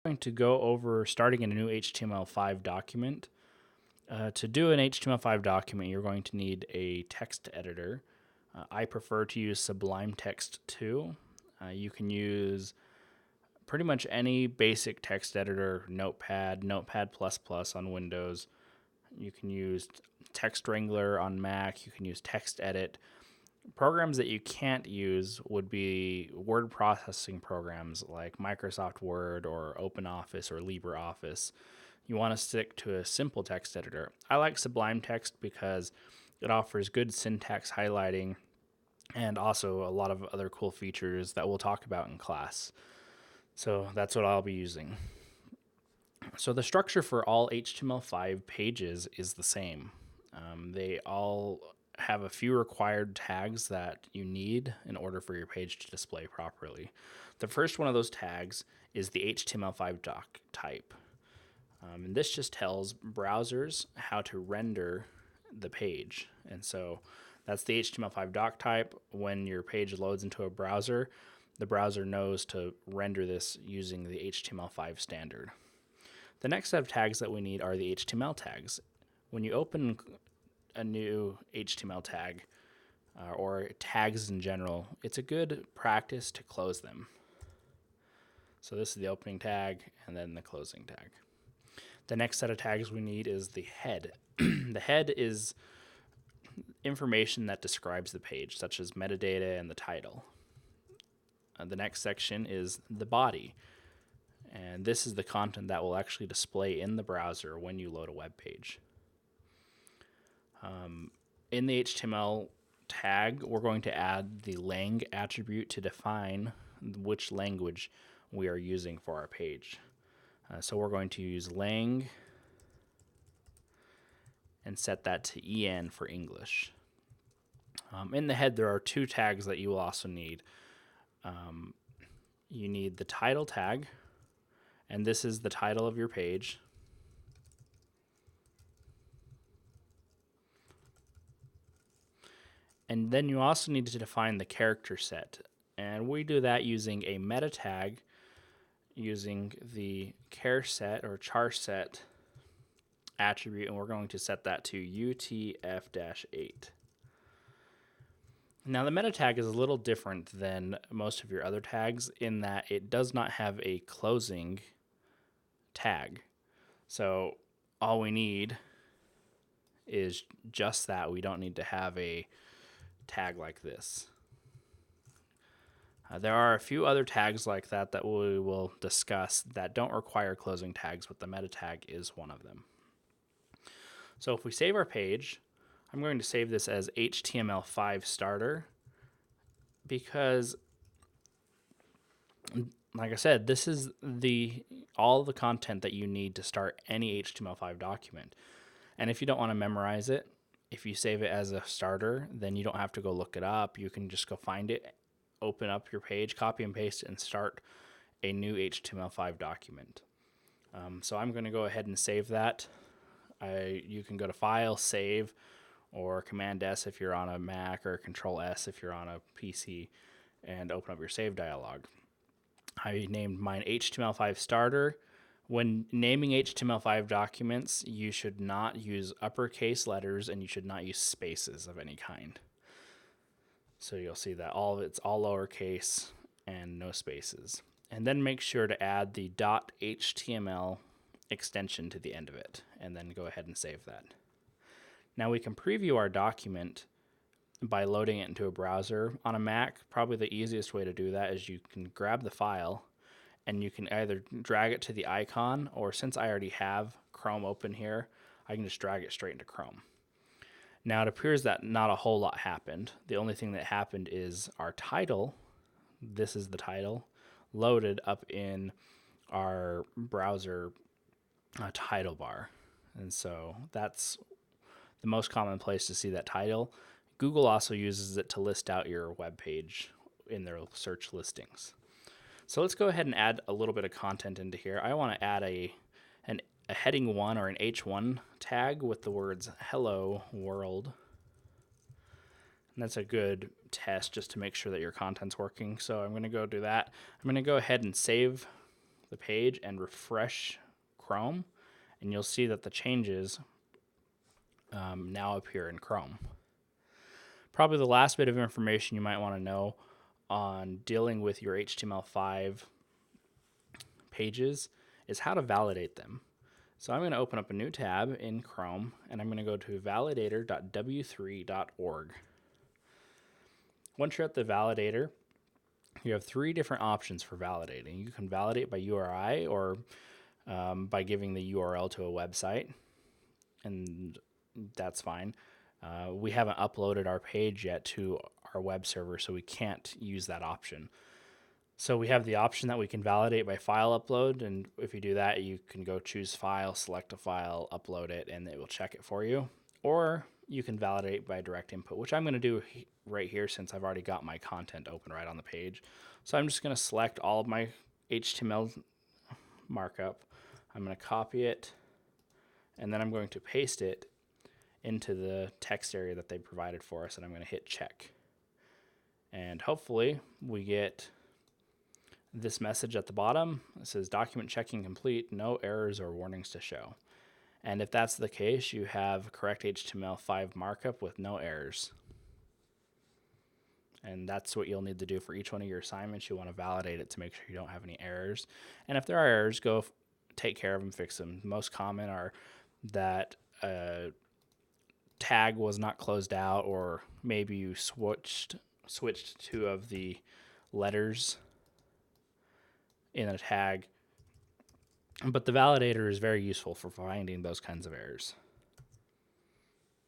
going to go over starting in a new HTML5 document. To do an HTML5 document, you're going to need a text editor. I prefer to use Sublime Text 2. You can use pretty much any basic text editor, Notepad, Notepad++ on Windows. You can use Text Wrangler on Mac. You can use TextEdit. Programs that you can't use would be word processing programs like Microsoft Word or OpenOffice or LibreOffice. You want to stick to a simple text editor. I like Sublime Text because it offers good syntax highlighting and also a lot of other cool features that we'll talk about in class. So that's what I'll be using. So the structure for all HTML5 pages is the same. They all have a few required tags that you need in order for your page to display properly. The first one of those tags is the HTML5 doc type. And this just tells browsers how to render the page. And so that's the HTML5 doc type. When your page loads into a browser, the browser knows to render this using the HTML5 standard. The next set of tags that we need are the HTML tags. When you open a new HTML tag or tags in general, it's a good practice to close them. So this is the opening tag and then the closing tag. The next set of tags we need is the head. The head is information that describes the page, such as metadata and the title. The next section is the body. And this is the content that will actually display in the browser when you load a web page. In the HTML tag, we're going to add the lang attribute to define which language we are using for our page. So we're going to use lang and set that to EN for English. In the head, there are two tags that you will also need. You need the title tag, and this is the title of your page. And then you also need to define the character set. And we do that using a meta tag using the char set or char set attribute, and we're going to set that to UTF-8. Now the meta tag is a little different than most of your other tags in that it does not have a closing tag. So all we need is just that. We don't need to have a tag like this. There are a few other tags like that that we will discuss that don't require closing tags, but the meta tag is one of them. So if we save our page, I'm going to save this as HTML5 starter because, like I said, this is all the content that you need to start any HTML5 document. And if you don't want to memorize it, if you save it as a starter, then you don't have to go look it up. You can just go find it, open up your page, copy and paste it, and start a new HTML5 document. So I'm going to go ahead and save that. You can go to File, Save, or Command-S if you're on a Mac, or Control-S if you're on a PC, and open up your Save dialog. I named mine HTML5 Starter. When naming HTML5 documents, you should not use uppercase letters and you should not use spaces of any kind. So you'll see that it's all lowercase and no spaces. And then make sure to add the .html extension to the end of it, and then go ahead and save that. Now we can preview our document by loading it into a browser. On a Mac, probably the easiest way to do that is you can grab the file and you can either drag it to the icon, or since I already have Chrome open here, I can just drag it straight into Chrome. Now it appears that not a whole lot happened. The only thing that happened is our title, this is the title, loaded up in our browser title bar. And so that's the most common place to see that title. Google also uses it to list out your web page in their search listings. So let's go ahead and add a little bit of content into here. I want to add a heading 1 or an H1 tag with the words hello world. And that's a good test just to make sure that your content's working. So I'm going to go do that. I'm going to go ahead and save the page and refresh Chrome, and you'll see that the changes now appear in Chrome. Probably the last bit of information you might want to know on dealing with your HTML5 pages is how to validate them. So I'm going to open up a new tab in Chrome, and I'm going to go to validator.w3.org. Once you're at the validator, you have 3 different options for validating. You can validate by URI or by giving the URL to a website, and that's fine. We haven't uploaded our page yet to our web server, so we can't use that option. So we have the option that we can validate by file upload, and if you do that, you can go choose file, select a file, upload it, and it will check it for you. Or you can validate by direct input, which I'm going to do right here since I've already got my content open right on the page. So I'm just going to select all of my HTML markup. I'm going to copy it, and then I'm going to paste it into the text area that they provided for us, and I'm going to hit check. And hopefully we get this message at the bottom. It says document checking complete, no errors or warnings to show. And if that's the case, you have correct HTML5 markup with no errors. And that's what you'll need to do for each one of your assignments. You want to validate it to make sure you don't have any errors. And if there are errors, go take care of them, fix them. Most common are that a tag was not closed out, or maybe you switched 2 of the letters in a tag. But the validator is very useful for finding those kinds of errors.